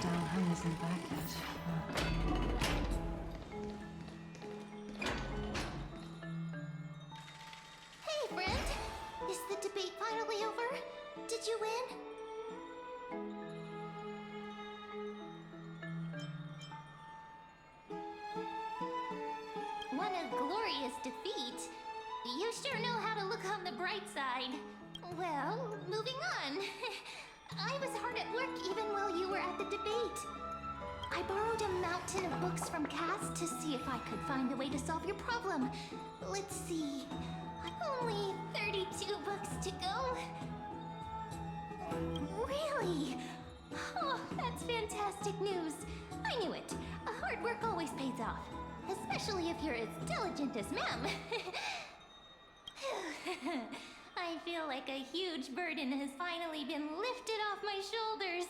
Danheng isn't back yet. Hey, friend! Is the debate finally over? Did you win? What a glorious defeat! You sure know how to look on the bright side. Well, moving on. I was hard at work even while you were at the debate. I borrowed a mountain of books from Cass to see if I could find a way to solve your problem. Let's see. Only 32 books to go. Really? Oh, that's fantastic news. I knew it. Hard work always pays off. Especially if you're as diligent as Ma'am. I feel like a huge burden has finally been lifted off my shoulders.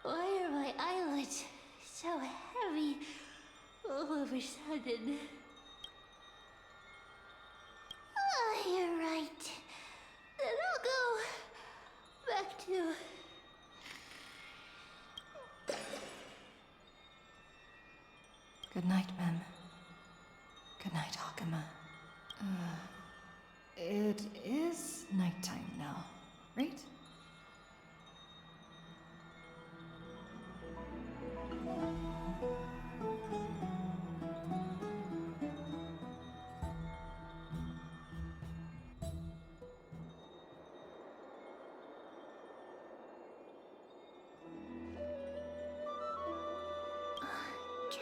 Why are my eyelids so heavy all of a sudden? Oh, you're right. Then I'll go back to... Good night, Mem. Good night, Hakama. It is nighttime now, right?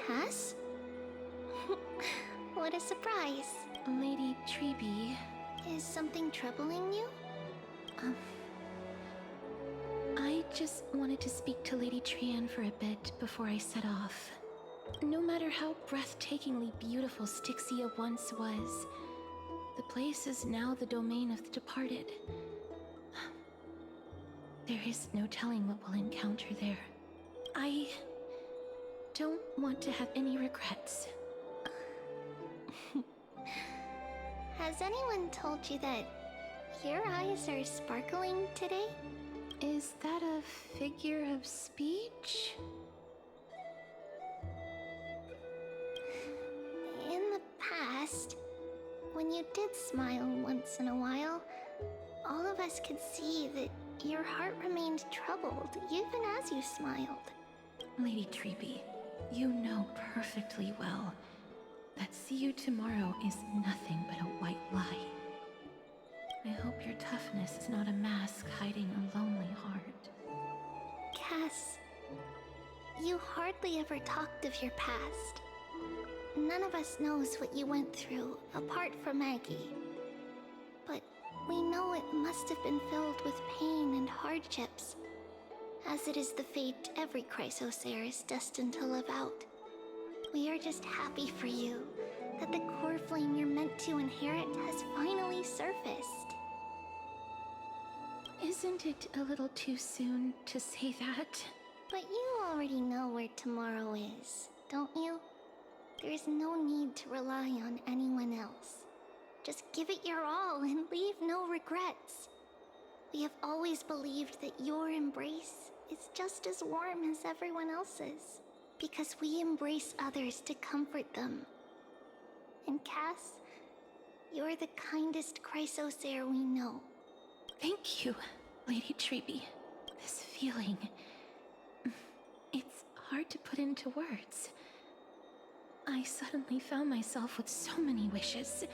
Cass? What a surprise. Lady Treeby. Is something troubling you? I just wanted to speak to Lady Trian for a bit before I set off. No matter how breathtakingly beautiful Styxia once was, the place is now the domain of the departed. There is no telling what we'll encounter there. I don't want to have any regrets. Has anyone told you that your eyes are sparkling today? Is that a figure of speech? In the past, when you did smile once in a while, all of us could see that your heart remained troubled even as you smiled. Lady Treeby, you know perfectly well that see you tomorrow is nothing but a white lie. I hope your toughness is not a mask hiding a lonely heart. Cass, you hardly ever talked of your past. None of us knows what you went through, apart from Maggie. But we know it must have been filled with pain and hardships, as it is the fate every Chrysosaur is destined to live out. We are just happy for you that the core flame you're meant to inherit has finally surfaced. Isn't it a little too soon to say that? But you already know where tomorrow is, don't you? There's no need to rely on anyone else. Just give it your all and leave no regrets. We have always believed that your embrace is just as warm as everyone else's, because we embrace others to comfort them. And Cass, you're the kindest Chrysosaur we know. Thank you, Lady Treeby. This feeling... it's hard to put into words. I suddenly found myself with so many wishes.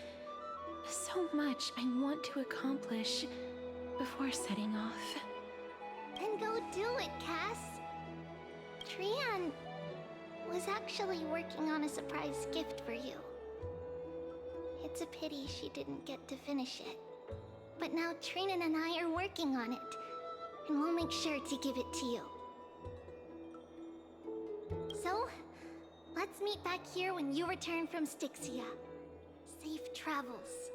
So much I want to accomplish before setting off. Then go do it, Cass. Trian was actually working on a surprise gift for you. It's a pity she didn't get to finish it. But now Trinan and I are working on it, and we'll make sure to give it to you. So, let's meet back here when you return from Styxia. Safe travels.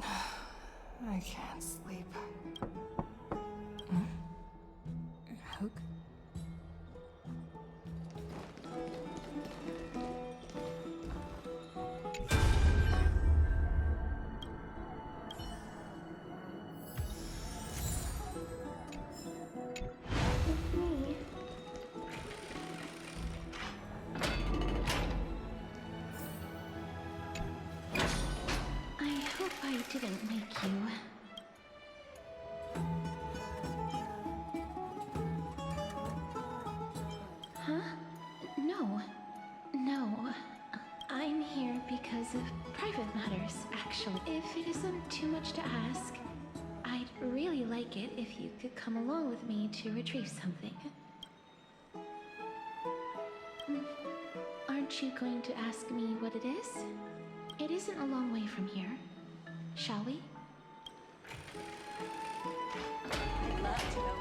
I can't sleep. Hook? didn't wake you. Huh? No. No. I'm here because of private matters, actually. If it isn't too much to ask, I'd really like it if you could come along with me to retrieve something. Aren't you going to ask me what it is? It isn't a long way from here. Shall we? I'd love to go in.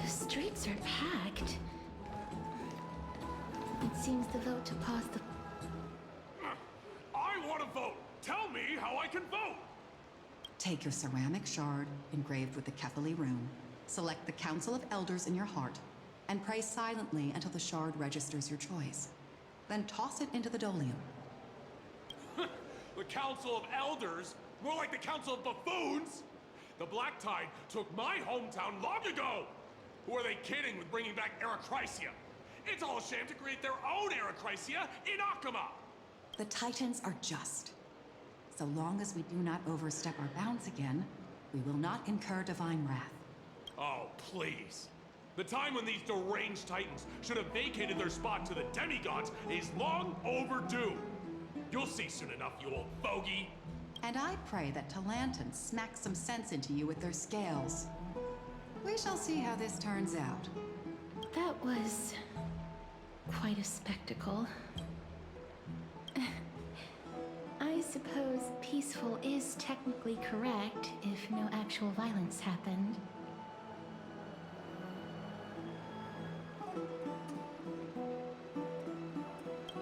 The streets are packed. It seems the vote to pause the... I want to vote! Tell me how I can vote! Take your ceramic shard, engraved with the Kephili rune, select the Council of Elders in your heart, and pray silently until the shard registers your choice. Then toss it into the dolium. The Council of Elders? More like the Council of Buffoons! The Black Tide took my hometown long ago! Who are they kidding with bringing back Erechrysia? It's all a sham to create their own Erechrysia in Akama! The Titans are just. So long as we do not overstep our bounds again, we will not incur divine wrath. Oh, please. The time when these deranged Titans should have vacated their spot to the demigods is long overdue. You'll see soon enough, you old bogey. And I pray that Talanton smacks some sense into you with their scales. We shall see how this turns out. That was... quite a spectacle. I suppose peaceful is technically correct if no actual violence happened.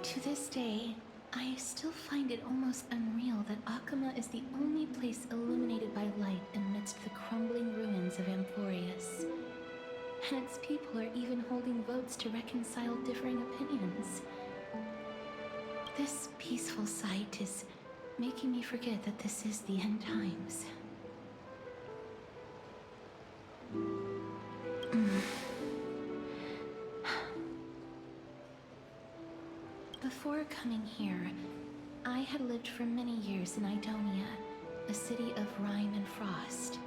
To this day, I still find it almost unreal that Akama is the only place illuminated by light amidst the crumbling ruins of Amphoreus. And its people are even holding votes to reconcile differing opinions. This peaceful sight is making me forget that this is the end times. Before coming here, I had lived for many years in Idonia, a city of rime and frost.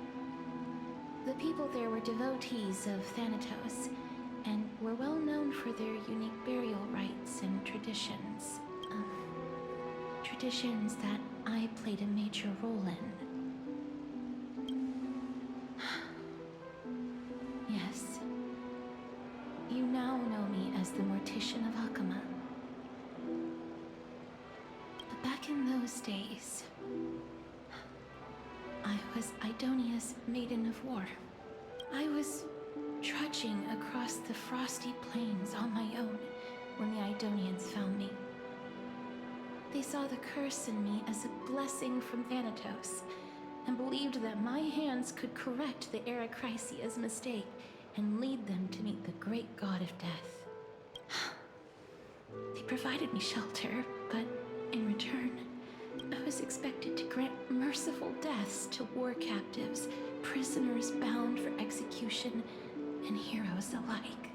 The people there were devotees of Thanatos, and were well known for their unique burial rites and traditions. Traditions that I played a major role in. Yes. You now know me as the Mortician of Akama. But back in those days, I was Idonia's maiden of war. I was trudging across the frosty plains on my own when the Idonians found me. They saw the curse in me as a blessing from Thanatos, and believed that my hands could correct the Erechrysia's mistake and lead them to meet the great god of death. They provided me shelter, but in return, I was expected to grant merciful deaths to war captives, prisoners bound for execution, and heroes alike.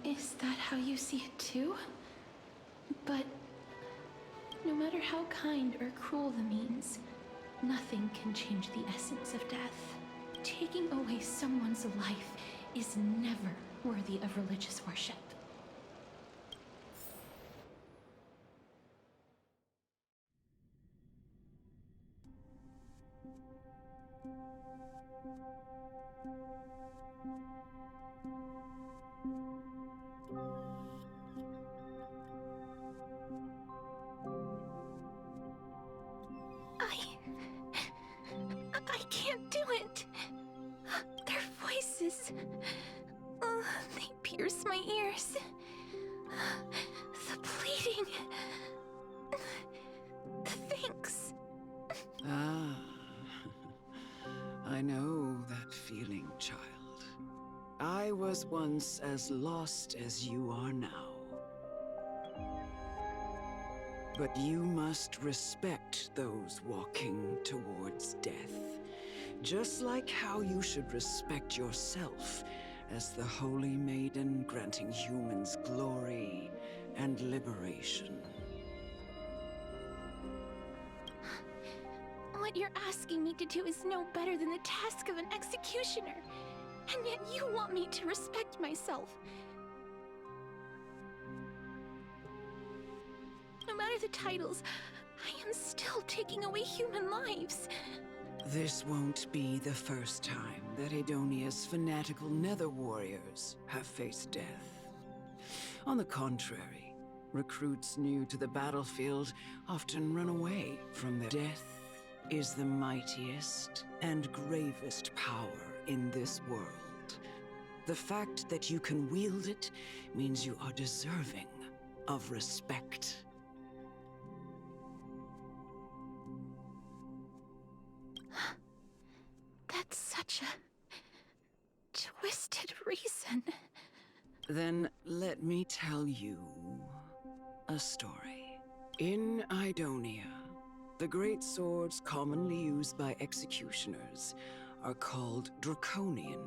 Is that how you see it too? But no matter how kind or cruel the means, nothing can change the essence of death. Taking away someone's life is never worthy of religious worship. I can't do it. Their voices, they pierce my ears. The pleading, the thanks. Ah, I know that feeling child. I was once as lost as you are now. But you must respect those walking towards death. Just like how you should respect yourself as the Holy Maiden granting humans glory and liberation. What you're asking me to do is no better than the task of an executioner. And yet you want me to respect myself. No matter the titles, I am still taking away human lives. This won't be the first time that Edonia's fanatical nether warriors have faced death. On the contrary, recruits new to the battlefield often run away from their death. Is the mightiest and gravest power in this world. The fact that you can wield it means you are deserving of respect. That's such a twisted reason. Then let me tell you a story. In Idonia, the great swords commonly used by executioners are called Draconian,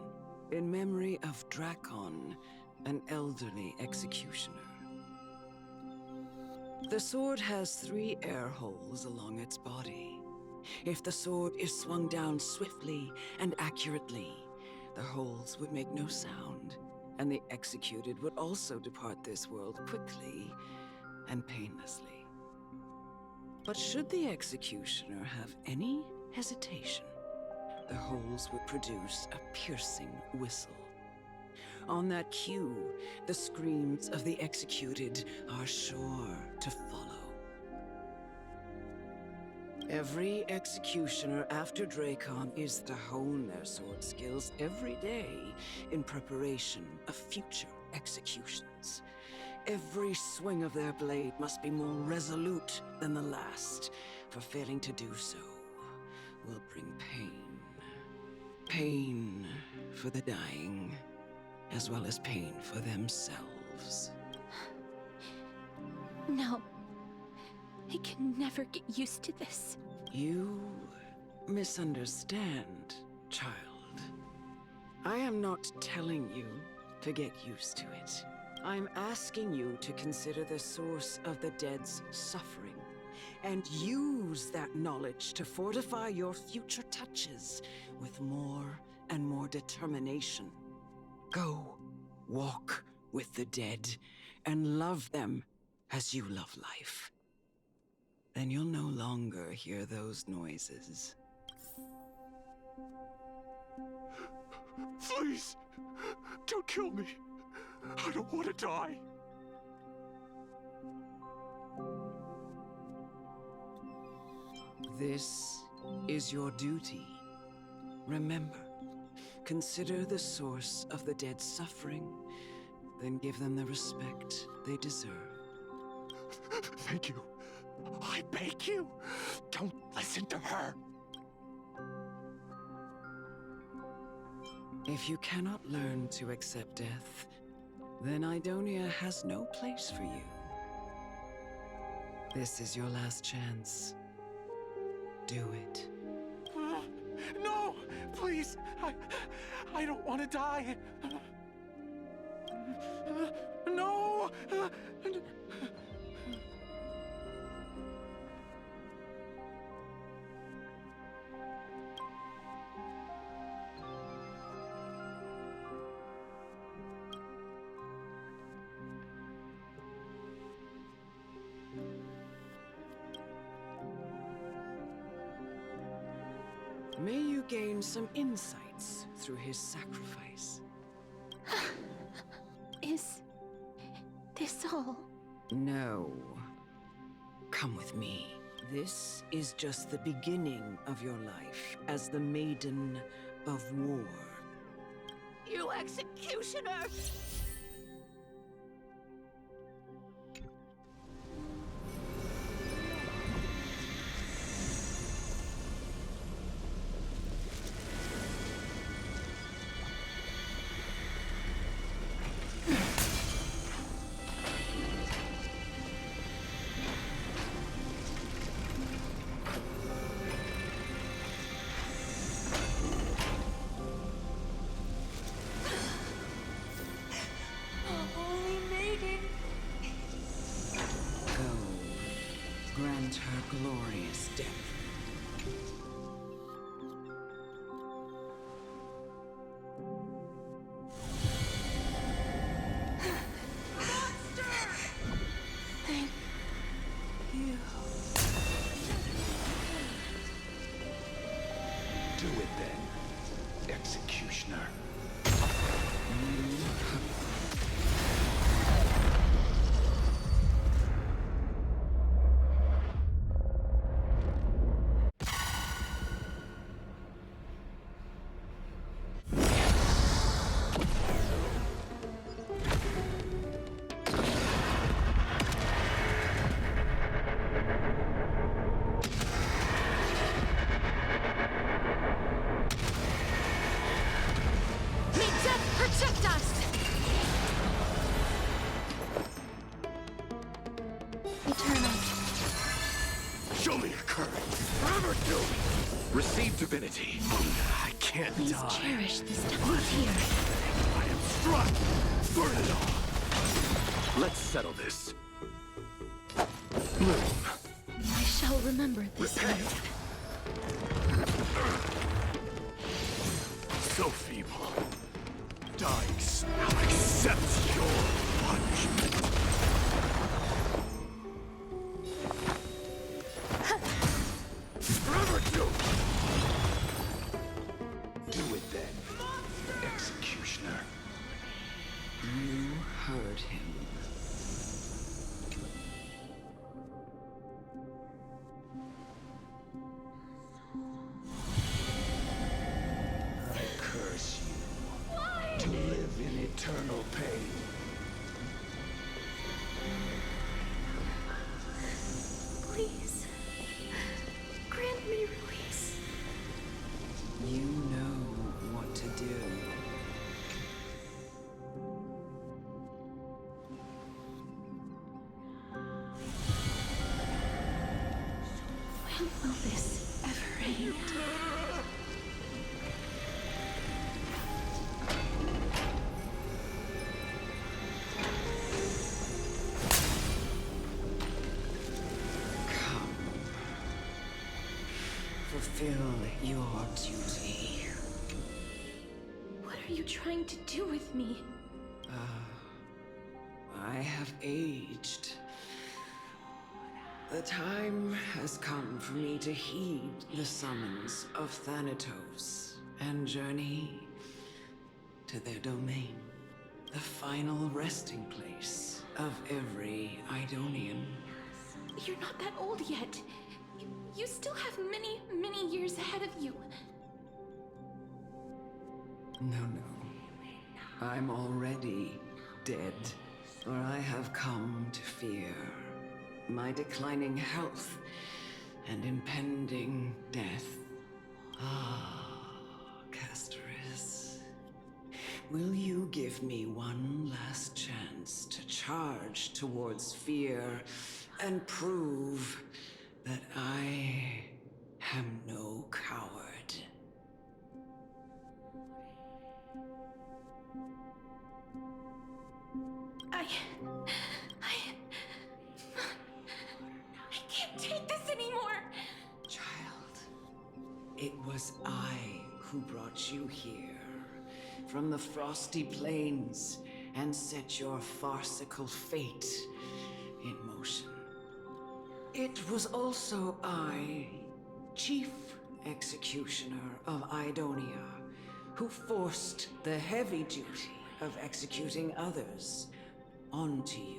in memory of Drakon, an elderly executioner. The sword has 3 air holes along its body. If the sword is swung down swiftly and accurately, the holes would make no sound, and the executed would also depart this world quickly and painlessly. But should the executioner have any hesitation, the holes would produce a piercing whistle. On that cue, the screams of the executed are sure to follow. Every executioner after Drakon is to hone their sword skills every day in preparation of future executions. Every swing of their blade must be more resolute than the last, for failing to do so will bring pain. Pain for the dying, as well as pain for themselves. No. I can never get used to this. You misunderstand, child. I am not telling you to get used to it. I'm asking you to consider the source of the dead's suffering, and use that knowledge to fortify your future touches with more and more determination. Go, walk with the dead, and love them as you love life. Then you'll no longer hear those noises. Please, don't kill me. I don't want to die. This is your duty. Remember, consider the source of the dead's suffering, then give them the respect they deserve. Thank you. I beg you, don't listen to her. If you cannot learn to accept death, then Idonia has no place for you. This is your last chance. Do it. No, please. I don't want to die. No. May you gain some insights through his sacrifice. Is this all? No. Come with me. This is just the beginning of your life as the Maiden of War. You executioner! it then, executioner. Protect us! Eternal. Show me your courage. Forever do. Receive divinity. I can't Please die. cherish this time of year. I am struck. Burn it all. Let's settle this. Bloom. I shall remember this Repent. night. So feeble. Dying now accepts your punishment. Forever do. Do it then, executioner. You heard him. I curse you to live in eternal pain. Please, grant me release. You know what to do. When will this ever end? Come. Fulfill your duty. What are you trying to do with me? I have aged. The time has come for me to heed the summons of Thanatos and journey to their domain, the final resting place of every Idonian. You're not that old yet. You still have many, many years ahead of you. No. I'm already dead, for I have come to fear my declining health and impending death. Castorice, will you give me one last chance to charge towards fear and prove that I am no coward? I can't take this anymore! Child, it was I who brought you here from the frosty plains and set your farcical fate in motion. It was also I, Chief Executioner of Idonia, who forced the heavy duty of executing others onto you.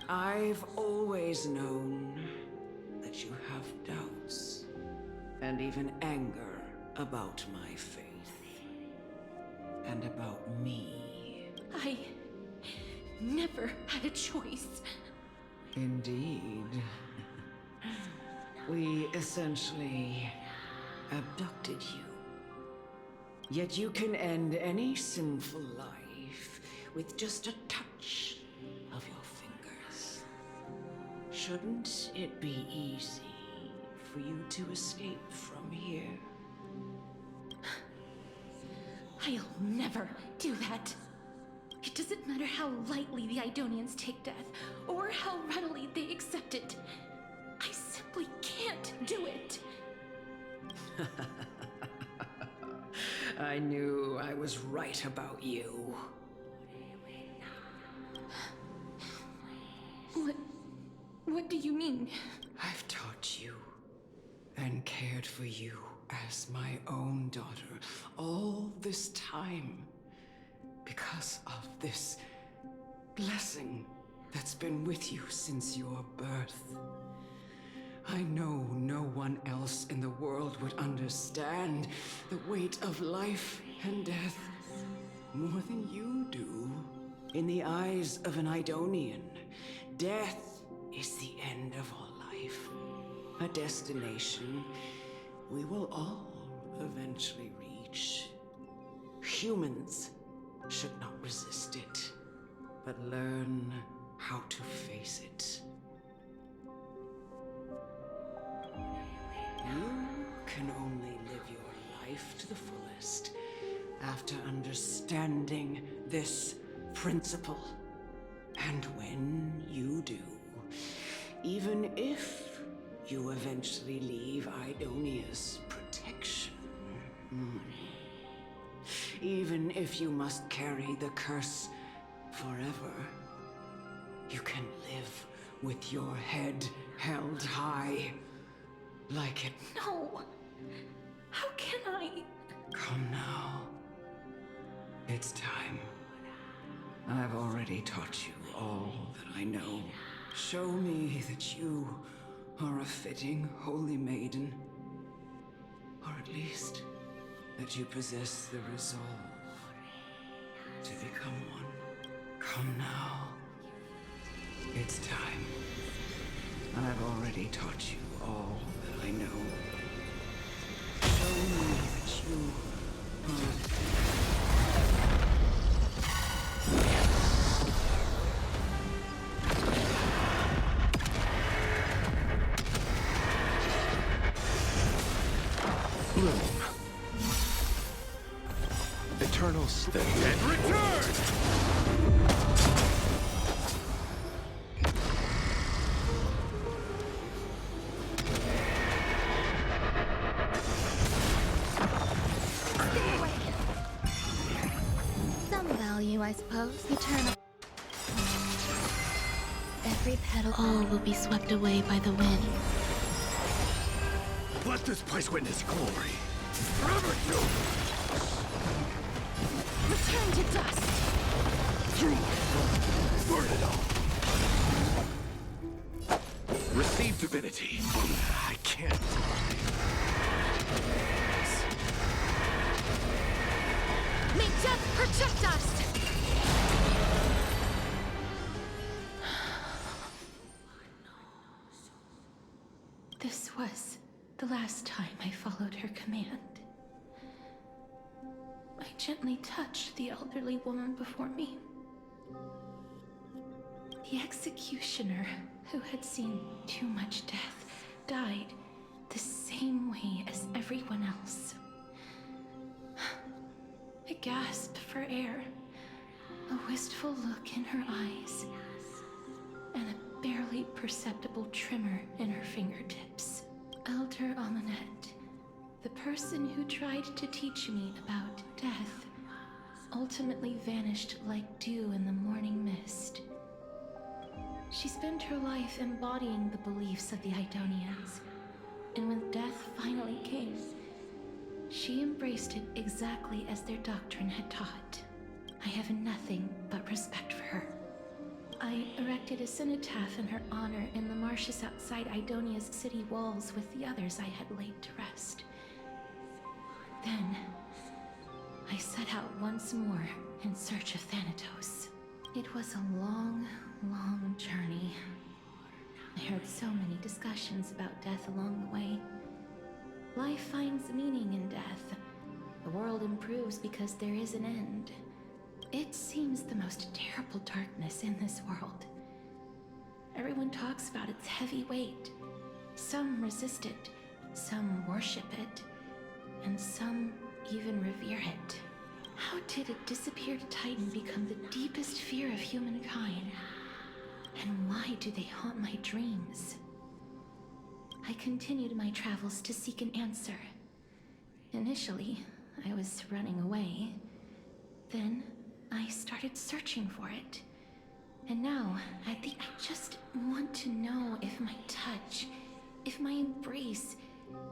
I've always known that you have doubts and even anger about my faith and about me. I never had a choice. Indeed. We essentially abducted you. Yet you can end any sinful life with just a touch of your fingers. Shouldn't it be easy for you to escape from here? I'll never do that. It doesn't matter how lightly the Idonians take death, or how readily they accept it. I simply can't do it. I knew I was right about you. What do you mean? I've taught and cared for you as my own daughter all this time because of this blessing that's been with you since your birth. I know no one else in the world would understand the weight of life and death more than you do. In the eyes of an Idonian, death is the end of all life. A destination we will all eventually reach. Humans should not resist it, but learn how to face it. You can only live your life to the fullest after understanding this principle. And when you do, even if you eventually leave Idonia's protection, even if you must carry the curse forever, you can live with your head held high, like it. No! How can I? Come now. It's time. I've already taught you all that I know. Show me that you are a fitting holy maiden. Or at least that you possess the resolve to become one. Come now. It's time. I've already taught you all that I know. Show me that you are... Bloom. Eternal sleep. The dead return! Stay away. Some value, I suppose. Eternal. Every petal. All will be swept away by the wind. Let this place witness glory. Forever do. Return to dust! Through burn it all. Receive divinity. I can't die. May death protect us! This was the last time I followed her command. I gently touched the elderly woman before me. The executioner, who had seen too much death, died the same way as everyone else. I gasped for air, a wistful look in her eyes, and a barely perceptible tremor in her fingertips. Elder Amunet, the person who tried to teach me about death, ultimately vanished like dew in the morning mist. She spent her life embodying the beliefs of the Idonians, and when death finally came, she embraced it exactly as their doctrine had taught. I have nothing but respect for her. I erected a cenotaph in her honor in the marshes outside Idonia's city walls with the others I had laid to rest. Then, I set out once more in search of Thanatos. It was a long, long journey. I heard so many discussions about death along the way. Life finds meaning in death. The world improves because there is an end. It seems the most terrible darkness in this world. Everyone talks about its heavy weight. Some resist it, some worship it, and some even revere it. How did a disappeared titan become the deepest fear of humankind? And why do they haunt my dreams? I continued my travels to seek an answer. Initially, I was running away. Then, I started searching for it. And now, I think I just want to know if my touch, if my embrace,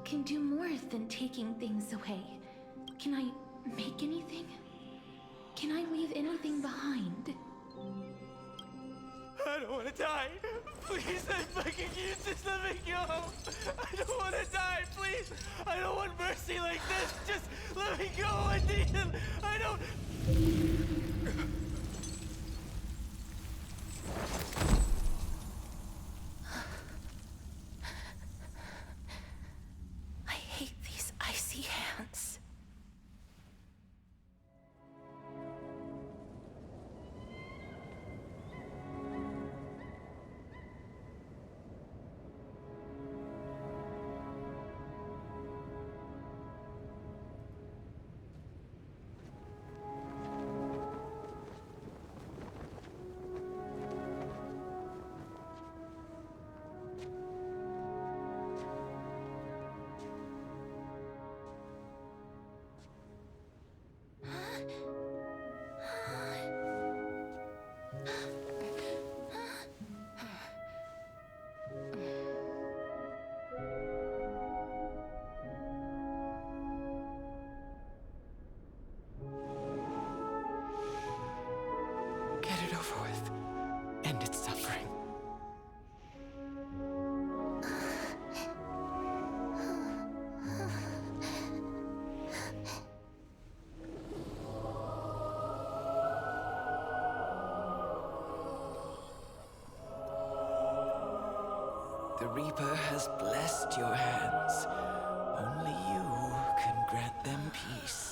can do more than taking things away. Can I make anything? Can I leave anything behind? I don't want to die. Please, I'm begging you, just let me go. I don't want to die, please. I don't want mercy like this. Just let me go. I need it. I don't... I hate these icy hands. Get it over with. End its suffering. The Reaper has blessed your hands. Only you can grant them peace.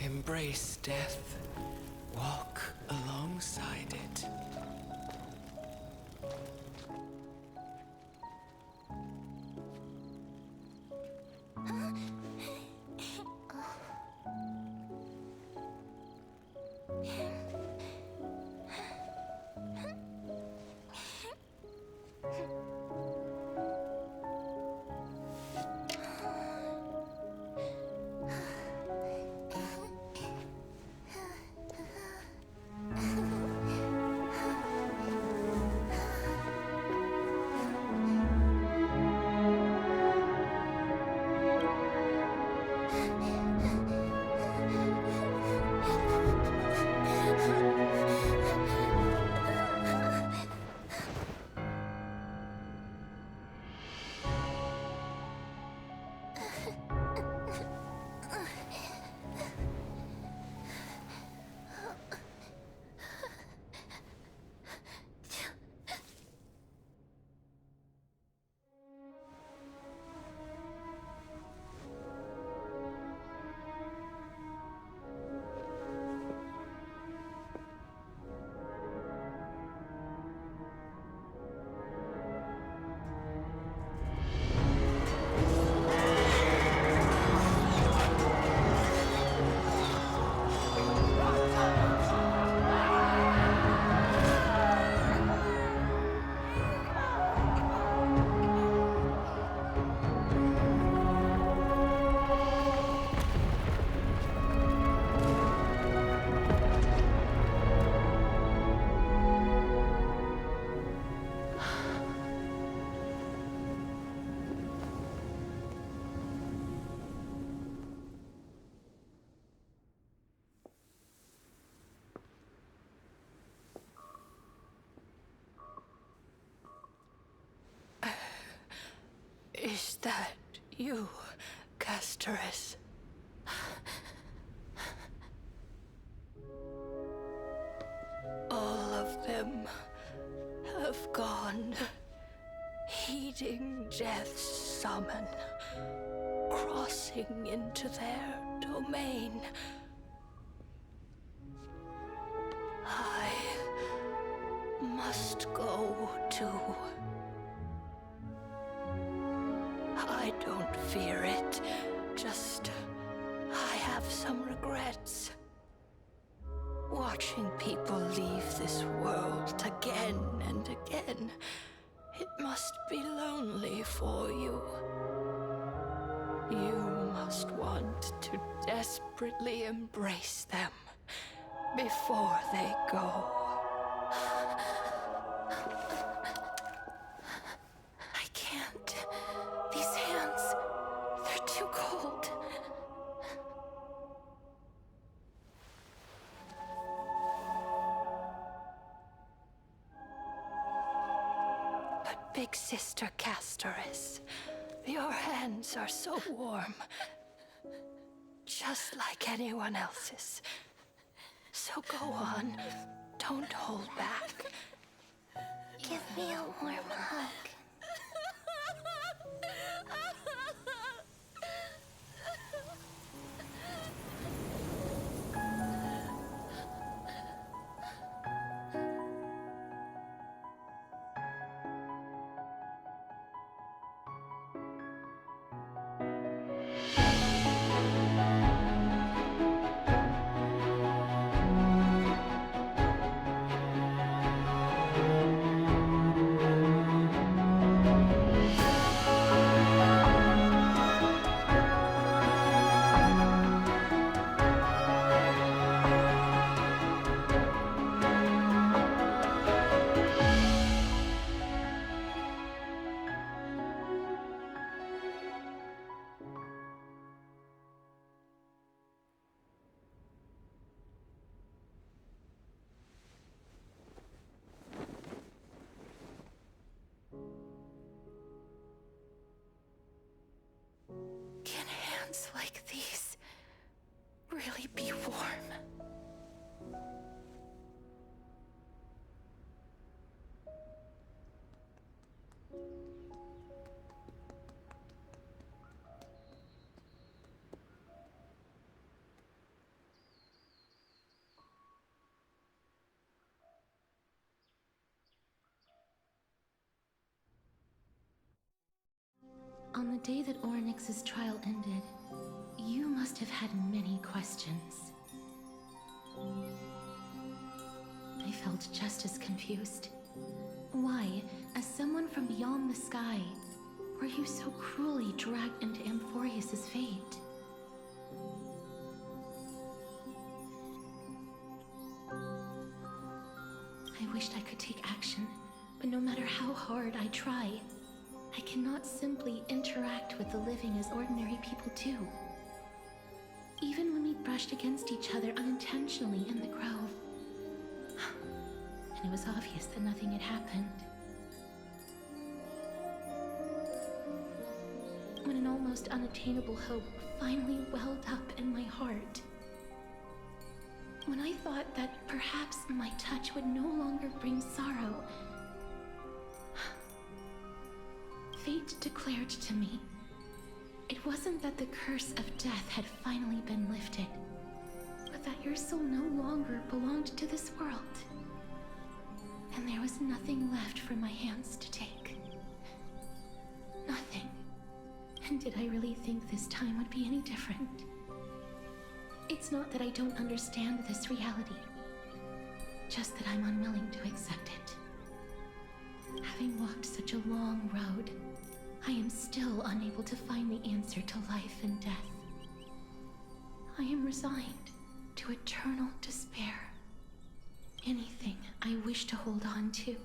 Embrace death. Walk alongside it. Is that you, Castorice? All of them have gone, heeding death's summon, crossing into their domain. I must go too. I don't fear it. Just, I have some regrets. Watching people leave this world again and again, it must be lonely for you. You must want to desperately embrace them before they go. I can't. These hands, they're too cold. But Big Sister Castorice, your hands are so warm. Just like anyone else's. So go on. Don't hold back. Give me a warm hug. Can hands like these really be warm? On the day that Orynyx's trial ended, you must have had many questions. I felt just as confused. Why, as someone from beyond the sky, were you so cruelly dragged into amphoreus' fate? I wished I could take action, but no matter how hard I try, I cannot simply interact with the living as ordinary people do. Even when we brushed against each other unintentionally in the grove, and it was obvious that nothing had happened. When an almost unattainable hope finally welled up in my heart. When I thought that perhaps my touch would no longer bring sorrow, fate declared to me, it wasn't that the curse of death had finally been lifted, but that your soul no longer belonged to this world. And there was nothing left for my hands to take. Nothing. And did I really think this time would be any different? It's not that I don't understand this reality, just that I'm unwilling to accept it. Having walked such a long road, I am still unable to find the answer to life and death. I am resigned to eternal despair. Anything I wish to hold on to,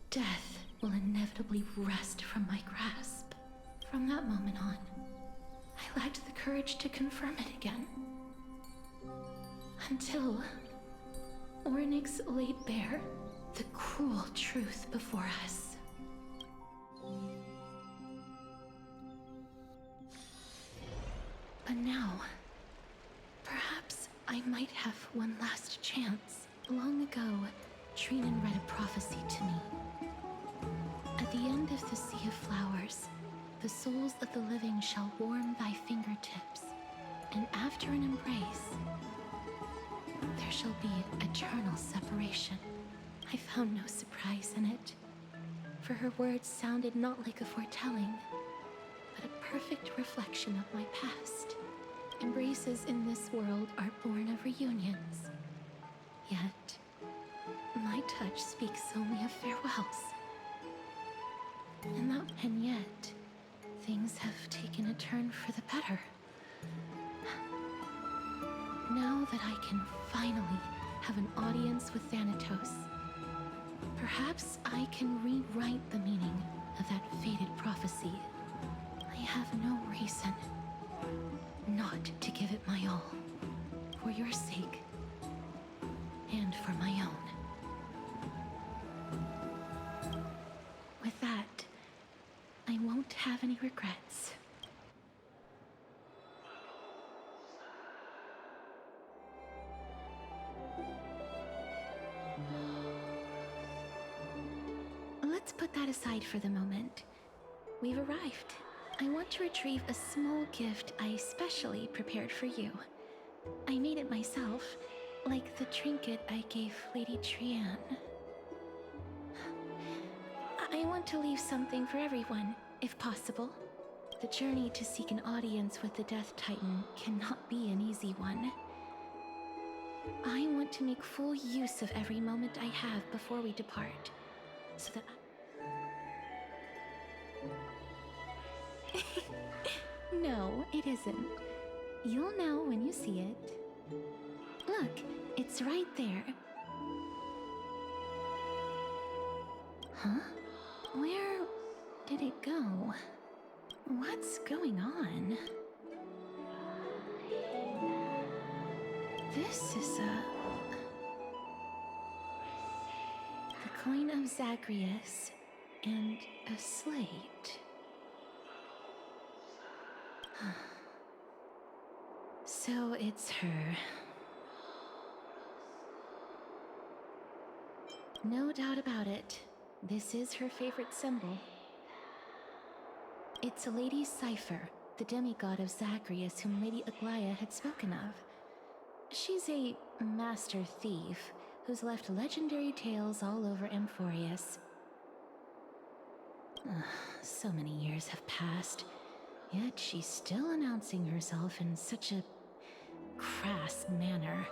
death will inevitably wrest from my grasp. From that moment on, I lacked the courage to confirm it again. Until Orynyx laid bare the cruel truth before us. But now, perhaps I might have one last chance. Long ago, Trinan read a prophecy to me. At the end of the Sea of Flowers, the souls of the living shall warm thy fingertips, and after an embrace, there shall be eternal separation. I found no surprise in it, for her words sounded not like a foretelling, but a perfect reflection of my past. Embraces in this world are born of reunions. Yet, my touch speaks only of farewells. And yet, things have taken a turn for the better. Now that I can finally have an audience with Thanatos, perhaps I can rewrite the meaning of that fated prophecy. I have no reason not to give it my all, for your sake, and for my own. With that, I won't have any regrets. Let's put that aside for the moment. We've arrived. I want to retrieve a small gift I specially prepared for you. I made it myself, like the trinket I gave Lady Trian. I want to leave something for everyone, if possible. The journey to seek an audience with the Death Titan cannot be an easy one. I want to make full use of every moment I have before we depart, so that No, it isn't. You'll know when you see it. Look, it's right there. Huh? Where did it go? What's going on? This is the coin of Zagreus and a slate. So it's her. No doubt about it. This is her favorite symbol. It's a Lady Cipher, the demigod of Zagreus whom Lady Aglaea had spoken of. She's a master thief who's left legendary tales all over Amphoreus. So many years have passed, yet she's still announcing herself in such a crass manner.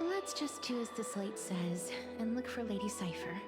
Let's just do as the slate says and look for Lady Cipher.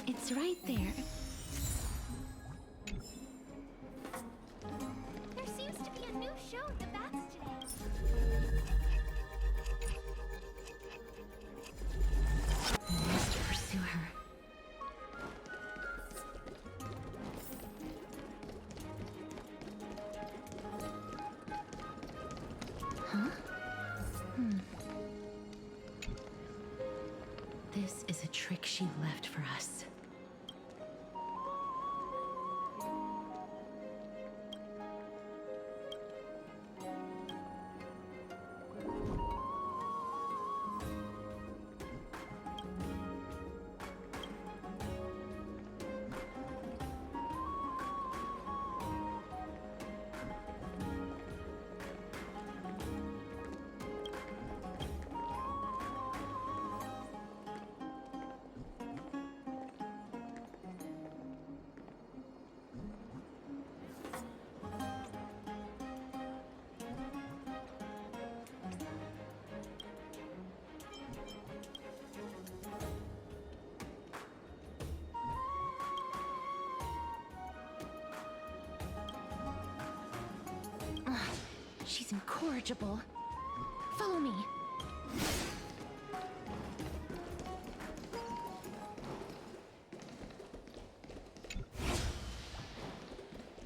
It's right there. There seems to be a new show at the bats today. I must pursue her. Huh? This is a trick she left for us. She's incorrigible. Follow me.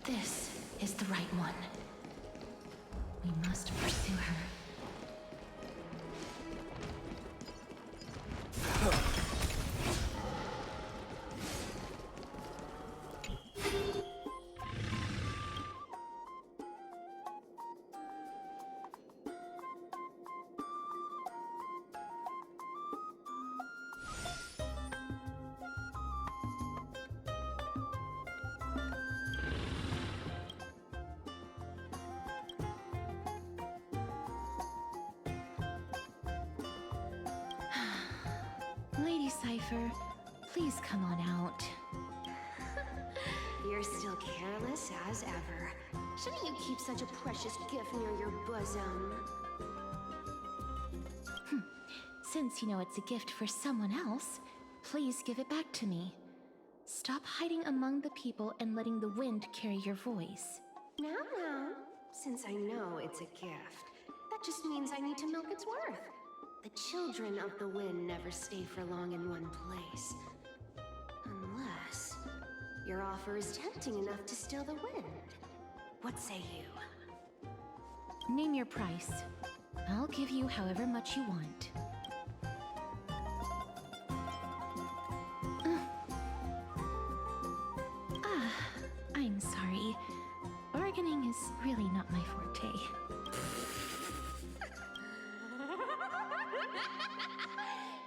This is the right one. We must pursue her. Lady Cipher, please come on out. You're still careless as ever. Shouldn't you keep such a precious gift near your bosom? Since you know it's a gift for someone else, please give it back to me. Stop hiding among the people and letting the wind carry your voice. Now, since I know it's a gift, that just means I need to milk its worth. The children of the wind never stay for long in one place. Unless your offer is tempting enough to steal the wind. What say you? Name your price. I'll give you however much you want. I'm sorry. Bargaining is really not my forte.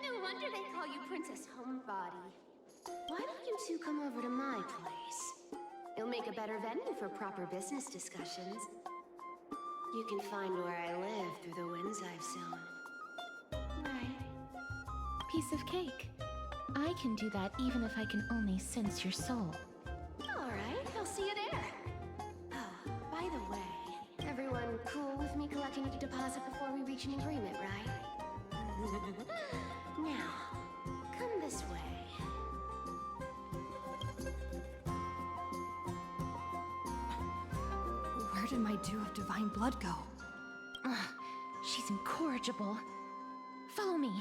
No wonder they call you Princess Homebody. Why don't you two come over to my place? It'll make a better venue for proper business discussions. You can find where I live through the winds I've sown. Right. Piece of cake. I can do that even if I can only sense your soul. Alright, I'll see you there. Oh, by the way, everyone cool with me collecting a deposit before we reach an agreement, right? Now, come this way. Where did my dew of divine blood go? She's incorrigible. Follow me.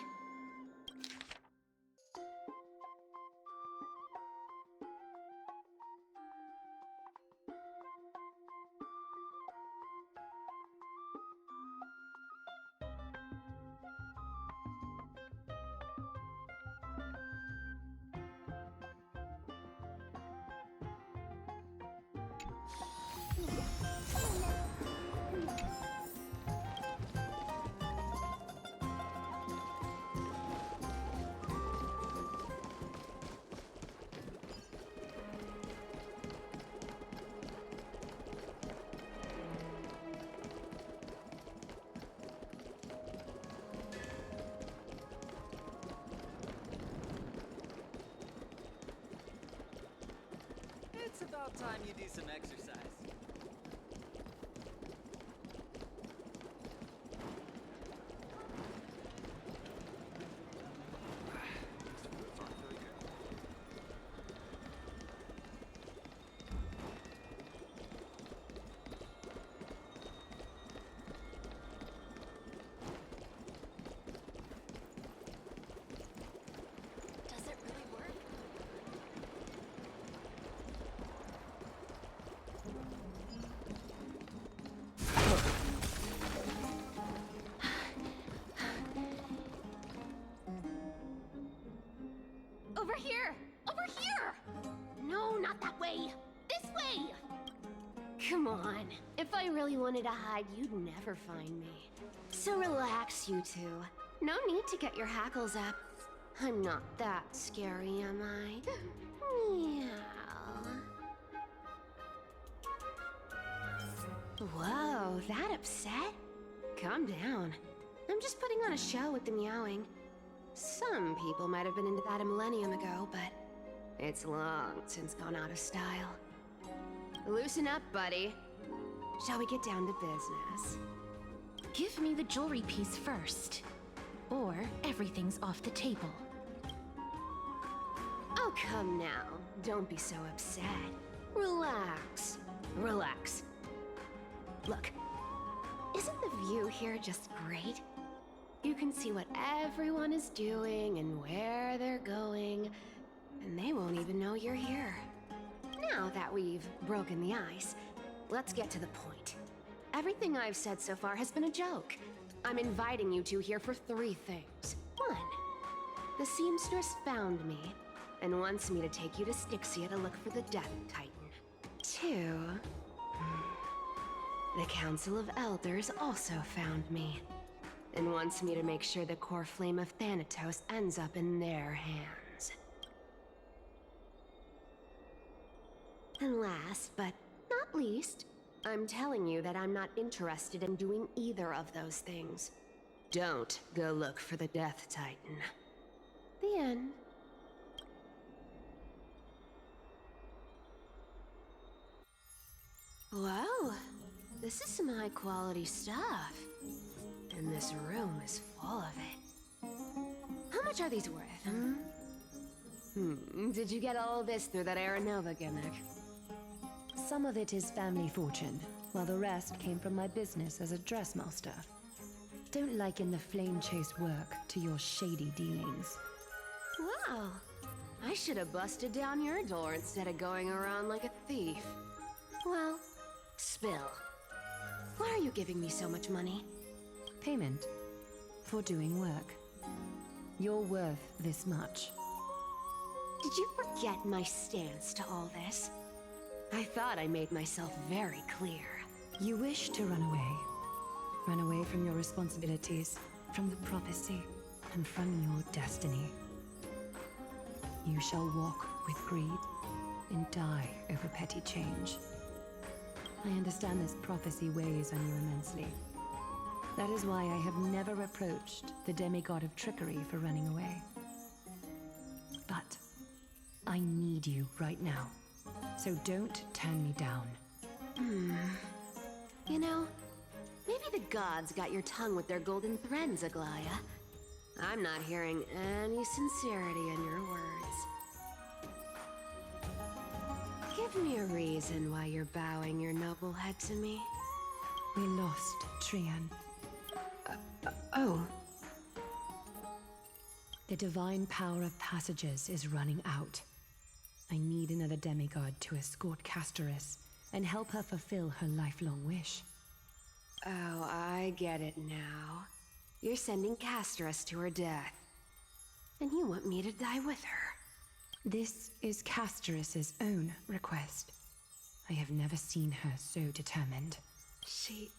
It's about time you do some exercise. Does it really work? Over here! Over here! No, not that way! This way! Come on. If I really wanted to hide, you'd never find me. So relax, you two. No need to get your hackles up. I'm not that scary, am I? Meow. Whoa, that upset? Calm down. I'm just putting on a show with the meowing. Some people might have been into that a millennium ago, but it's long since gone out of style. Loosen up, buddy. Shall we get down to business? Give me the jewelry piece first. Or everything's off the table. Oh, come now. Don't be so upset. Relax. Relax. Look, here just great? You can see what everyone is doing and where they're going, and they won't even know you're here. Now that we've broken the ice, let's get to the point. Everything I've said so far has been a joke. I'm inviting you two here for 3 things. 1, the seamstress found me and wants me to take you to Styxia to look for the Death Titan. 2, the Council of Elders also found me and wants me to make sure the core flame of Thanatos ends up in their hands. And last, but not least, I'm telling you that I'm not interested in doing either of those things. Don't go look for the Death Titan. The end. Wow, this is some high-quality stuff. And this room is full of it. How much are these worth, Did you get all this through that Aranova gimmick? Some of it is family fortune, while the rest came from my business as a dressmaster. Don't liken the flame chase work to your shady dealings. Wow, I should have busted down your door instead of going around like a thief. Well, spill. Why are you giving me so much money? Payment for doing work. You're worth this much. Did you forget my stance to all this? I thought I made myself very clear. You wish to run away. Run away from your responsibilities, from the prophecy, and from your destiny. You shall walk with greed and die over petty change. I understand this prophecy weighs on you immensely. That is why I have never approached the demigod of trickery for running away. But I need you right now, so don't turn me down. You know, maybe the gods got your tongue with their golden threads, Aglaea. I'm not hearing any sincerity in your words. Give me a reason why you're bowing your noble head to me. We lost Trian. Oh. The divine power of passages is running out. I need another demigod to escort Castorice and help her fulfill her lifelong wish. Oh, I get it now. You're sending Castorice to her death. And you want me to die with her. This is Castorice's own request. I have never seen her so determined. She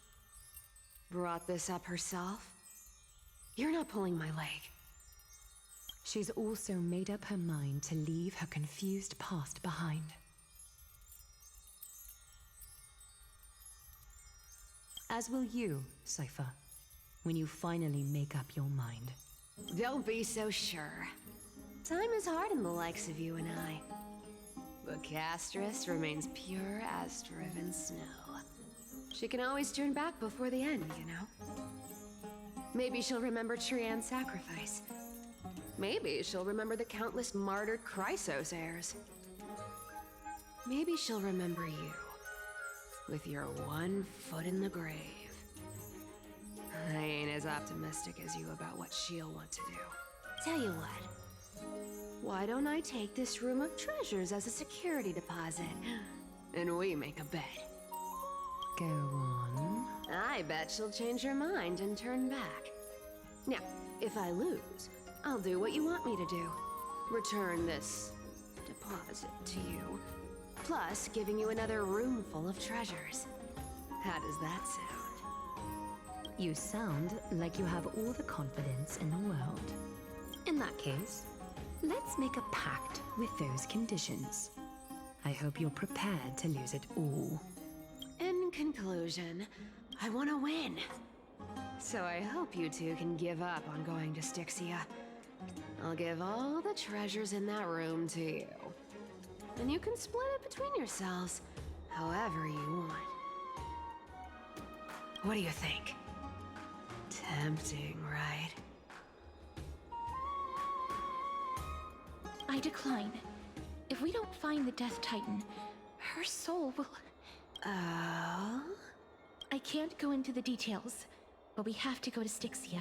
brought this up herself? You're not pulling my leg. She's also made up her mind to leave her confused past behind. As will you, Cipher, when you finally make up your mind. Don't be so sure. Time is hard in the likes of you and I. But Castorice remains pure as driven snow. She can always turn back before the end, you know? Maybe she'll remember Trian's sacrifice. Maybe she'll remember the countless martyred Chrysos heirs. Maybe she'll remember you, with your one foot in the grave. I ain't as optimistic as you about what she'll want to do. Tell you what, why don't I take this room of treasures as a security deposit, and we make a bet? Go on. I bet she'll change her mind and turn back. Now, if I lose, I'll do what you want me to do. Return this deposit to you, plus giving you another room full of treasures. How does that sound? You sound like you have all the confidence in the world. In that case, let's make a pact with those conditions. I hope you're prepared to lose it all. In conclusion, I want to win. So I hope you two can give up on going to Styxia. I'll give all the treasures in that room to you. And you can split it between yourselves, however you want. What do you think? Tempting, right? I decline. If we don't find the Death Titan, her soul will... Oh? I can't go into the details, but we have to go to Styxia.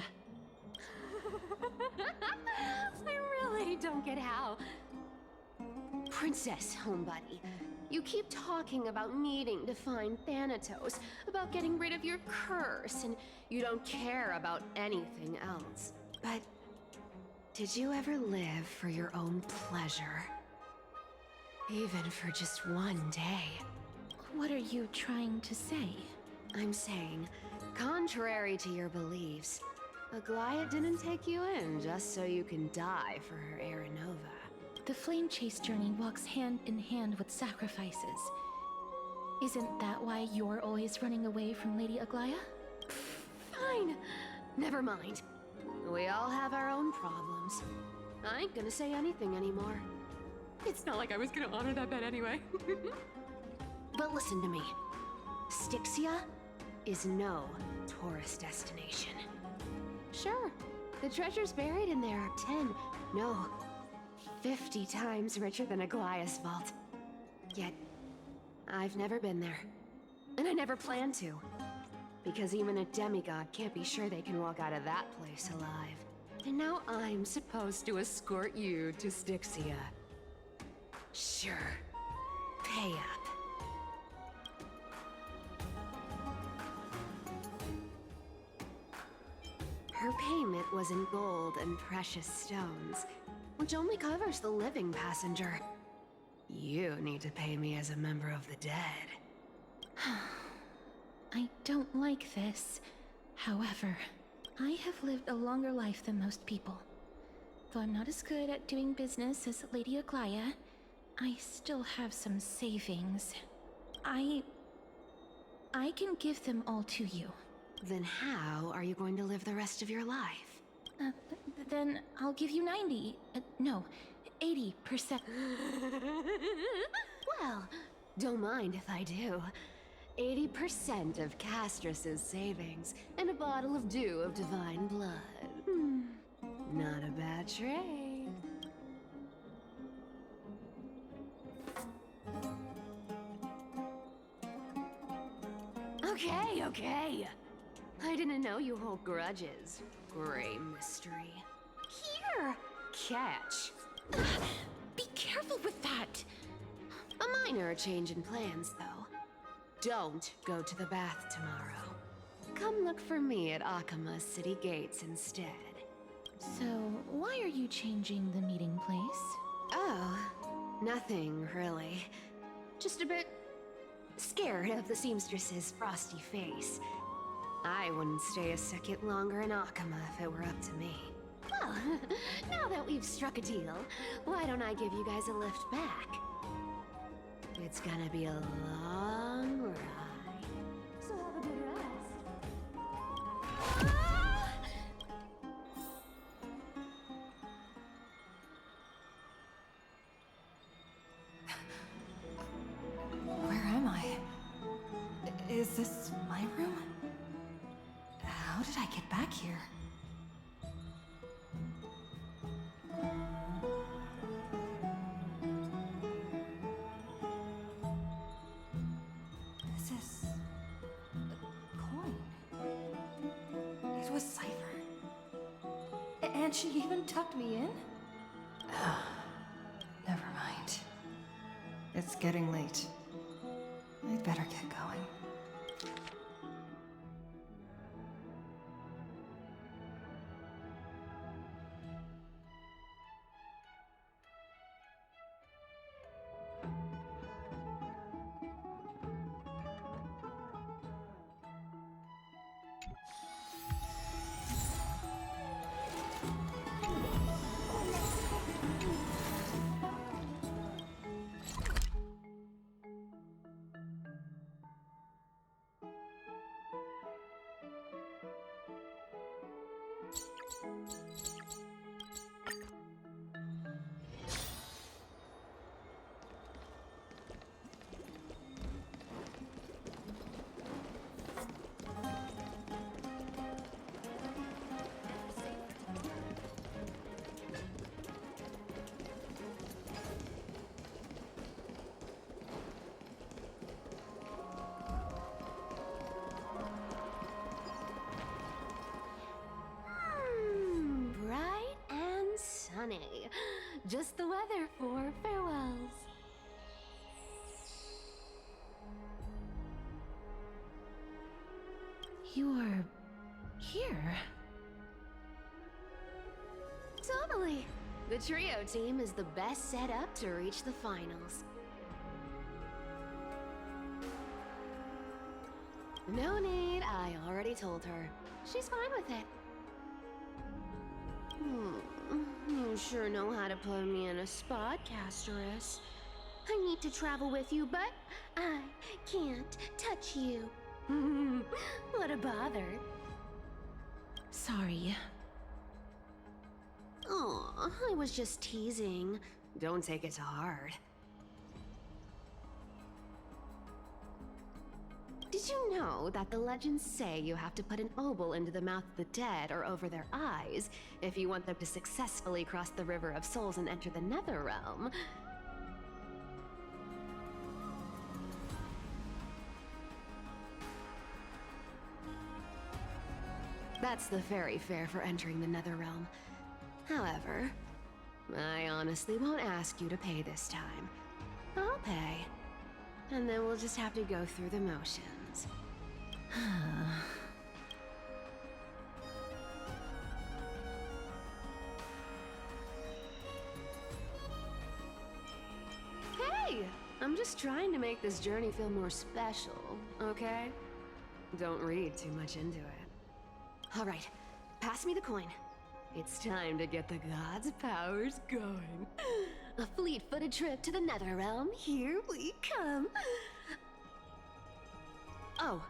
I really don't get how. Princess, homebuddy, you keep talking about needing to find Thanatos, about getting rid of your curse, and you don't care about anything else. But did you ever live for your own pleasure? Even for just one day? What are you trying to say? I'm saying, contrary to your beliefs, Aglaea didn't take you in just so you can die for her Aranova. The flame chase journey walks hand in hand with sacrifices. Isn't that why you're always running away from Lady Aglaea? Fine. Never mind. We all have our own problems. I ain't gonna say anything anymore. It's not like I was gonna honor that bet anyway. But listen to me. Styxia is no tourist destination. Sure, the treasures buried in there are 10, no, 50 times richer than Aglaea's vault. Yet, I've never been there. And I never plan to. Because even a demigod can't be sure they can walk out of that place alive. And now I'm supposed to escort you to Styxia. Sure. Pay up. Her payment was in gold and precious stones, which only covers the living passenger. You need to pay me as a member of the dead. I don't like this. However, I have lived a longer life than most people. Though I'm not as good at doing business as Lady Aglaea, I still have some savings. I can give them all to you. Then how are you going to live the rest of your life? Then I'll give you 80%. Well, don't mind if I do. 80% of Castorice's savings and a bottle of dew of divine blood. Not a bad trade. Okay. I didn't know you hold grudges. Gray mystery. Here! Catch. Be careful with that! A minor change in plans, though. Don't go to the bath tomorrow. Come look for me at Akama's city gates instead. So, why are you changing the meeting place? Oh, nothing really. Just a bit scared of the seamstress's frosty face. I wouldn't stay a second longer in Akama if it were up to me. Well, now that we've struck a deal, why don't I give you guys a lift back? It's gonna be a long ride. So have a good rest. Where am I? Is this my room? How did I get back here? This is a coin. It was Cipher. And she even tucked me in? Never mind. It's getting late. I'd better get going. You are here. Totally. The trio team is the best set up to reach the finals. No need, I already told her. She's fine with it. You sure know how to put me in a spot, Castorice. I need to travel with you, but I can't touch you. What a bother. Sorry. Aw, I was just teasing. Don't take it to heart. Did you know that the legends say you have to put an obol into the mouth of the dead or over their eyes if you want them to successfully cross the River of Souls and enter the Netherrealm? That's the fairy fare for entering the Netherrealm. However, I honestly won't ask you to pay this time. I'll pay. And then we'll just have to go through the motions. Hey! I'm just trying to make this journey feel more special, okay? Don't read too much into it. Alright, pass me the coin. It's time to get the gods' powers going. A fleet-footed trip to the Netherrealm, here we come. Oh,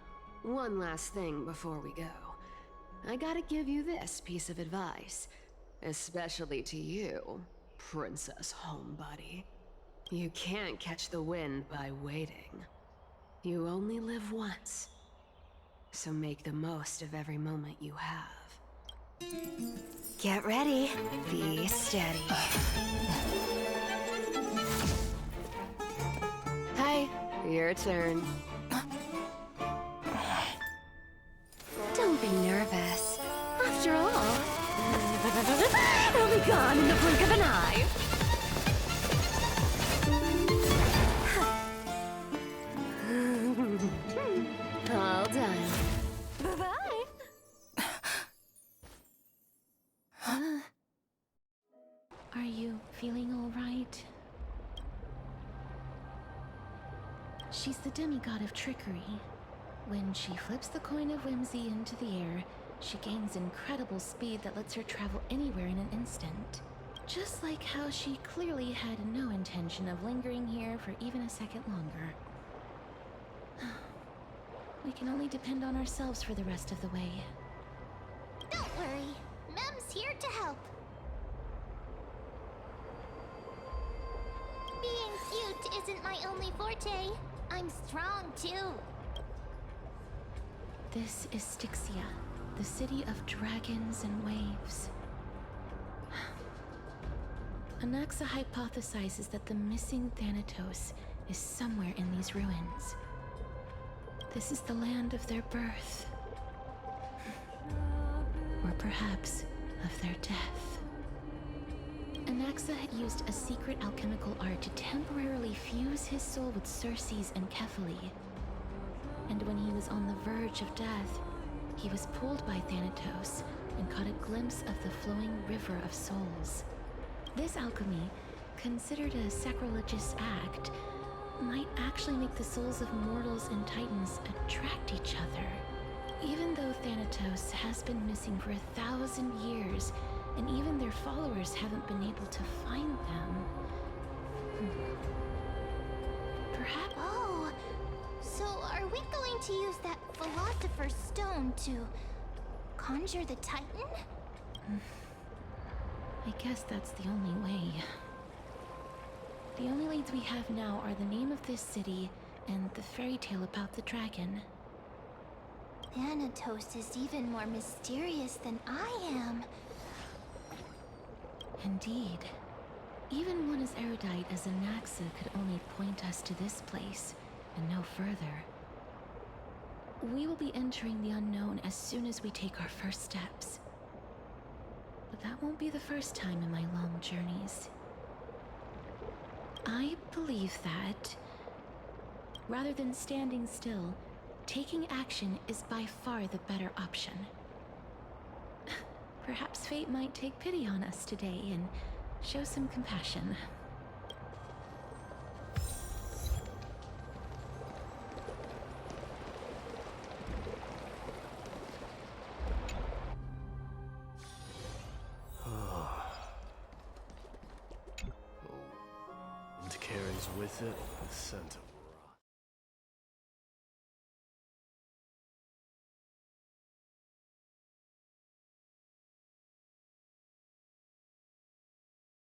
one last thing before we go. I gotta give you this piece of advice, especially to you, Princess Homebody. You can't catch the wind by waiting. You only live once, so make the most of every moment you have. Get ready, be steady. Hi, your turn. Don't be nervous. After all, it'll be gone in the blink of an eye. All done. Bye-bye. Are you feeling all right? She's the demigod of trickery. When she flips the coin of whimsy into the air, she gains incredible speed that lets her travel anywhere in an instant. Just like how she clearly had no intention of lingering here for even a second longer. We can only depend on ourselves for the rest of the way. Don't worry, Mem's here to help. Being cute isn't my only forte. I'm strong too. This is Styxia, the city of dragons and waves. Anaxa hypothesizes that the missing Thanatos is somewhere in these ruins. This is the land of their birth. Or perhaps of their death. Anaxa had used a secret alchemical art to temporarily fuse his soul with Circe's and Kephae. And when he was on the verge of death, he was pulled by Thanatos and caught a glimpse of the flowing river of souls. This alchemy, considered a sacrilegious act, might actually make the souls of mortals and titans attract each other. Even though Thanatos has been missing for 1,000 years, and even their followers haven't been able to find them. Perhaps... Oh, so are we going to use that Philosopher's Stone to conjure the Titan? I guess that's the only way. The only leads we have now are the name of this city and the fairy tale about the dragon. Thanatos is even more mysterious than I am. Indeed. Even one as erudite as Anaxa could only point us to this place, and no further. We will be entering the unknown as soon as we take our first steps. But that won't be the first time in my long journeys. I believe that, rather than standing still, Taking action is by far the better option. Perhaps fate might take pity on us today and show some compassion. And carries with it the scent of